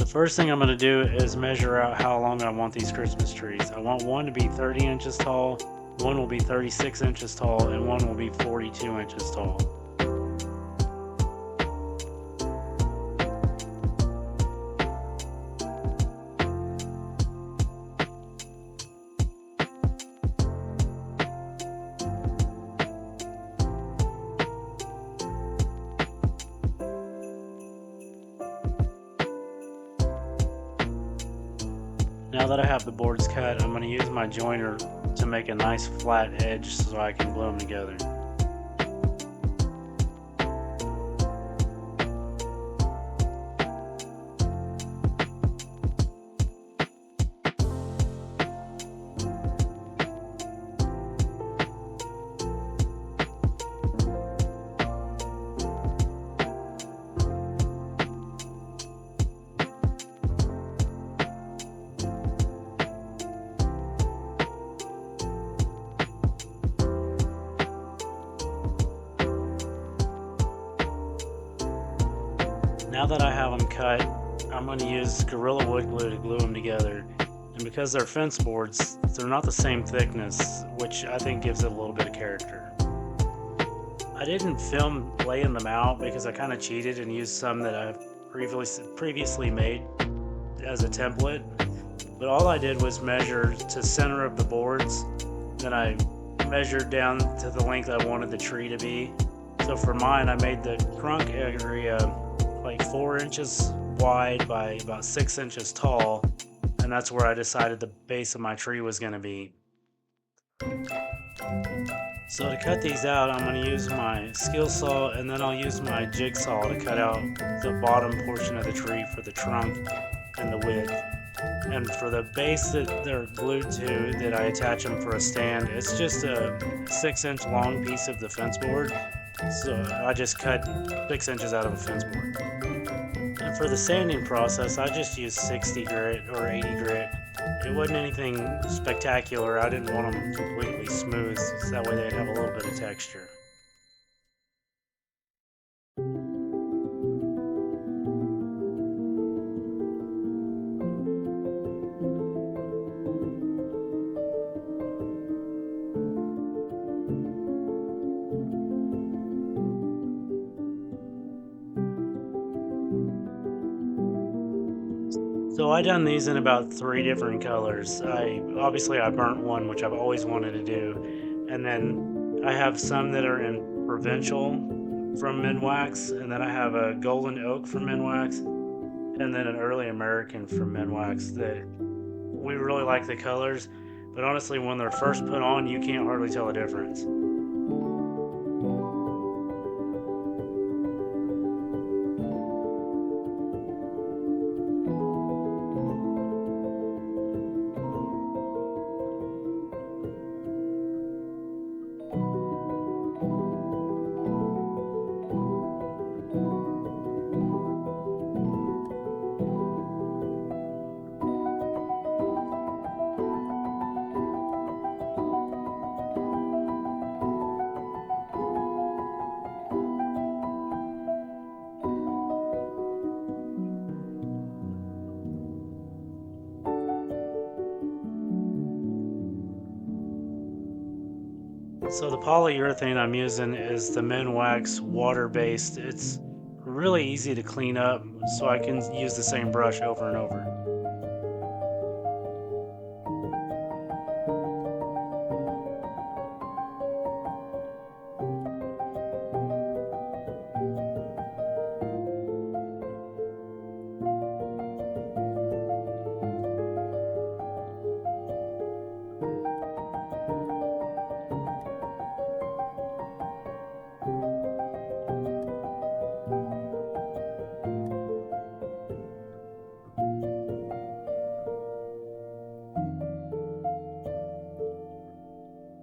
first thing I'm going to do is measure out how long I want these Christmas trees. I want one to be 30 inches tall, one will be 36 inches tall, and one will be 42 inches tall. Now that I have the boards cut, I'm going to use my joiner to make a nice flat edge so I can glue them together. Now that I have them cut, I'm going to use Gorilla Wood Glue to glue them together. And because they're fence boards, they're not the same thickness, which I think gives it a little bit of character. I didn't film laying them out because I kind of cheated and used some that I've previously made as a template. But all I did was measure to center of the boards, then I measured down to the length I wanted the tree to be. So for mine, I made the trunk area like 4 inches wide by about 6 inches tall, and that's where I decided the base of my tree was going to be. So to cut these out, I'm going to use my skill saw, and then I'll use my jigsaw to cut out the bottom portion of the tree for the trunk and the width. And for the base that they're glued to, that I attach them for a stand, it's just a 6-inch long piece of the fence board. So I just cut 6 inches out of a fence board. And for the sanding process, I just used 60 grit or 80 grit. It wasn't anything spectacular. I didn't want them completely smooth, so that way they'd have a little bit of texture. So I done these in about 3 different colors. I burnt one, which I've always wanted to do, and then I have some that are in Provincial from Minwax, and then I have a Golden Oak from Minwax, and then an Early American from Minwax. That we really like the colors, but honestly, when they're first put on, you can't hardly tell the difference. So the polyurethane I'm using is the Minwax water-based. It's really easy to clean up, so I can use the same brush over and over.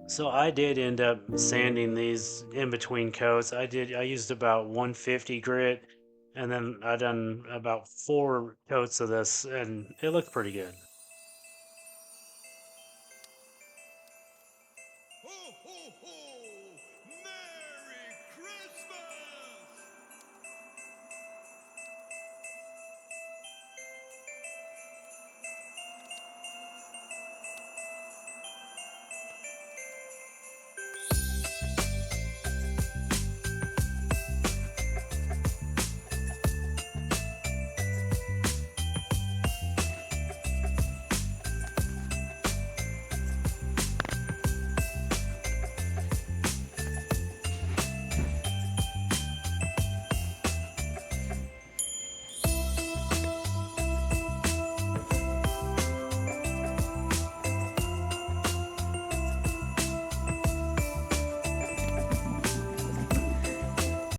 So I did end up sanding these in between coats. I used about 150 grit, and then I done about 4 coats of this, and it looked pretty good.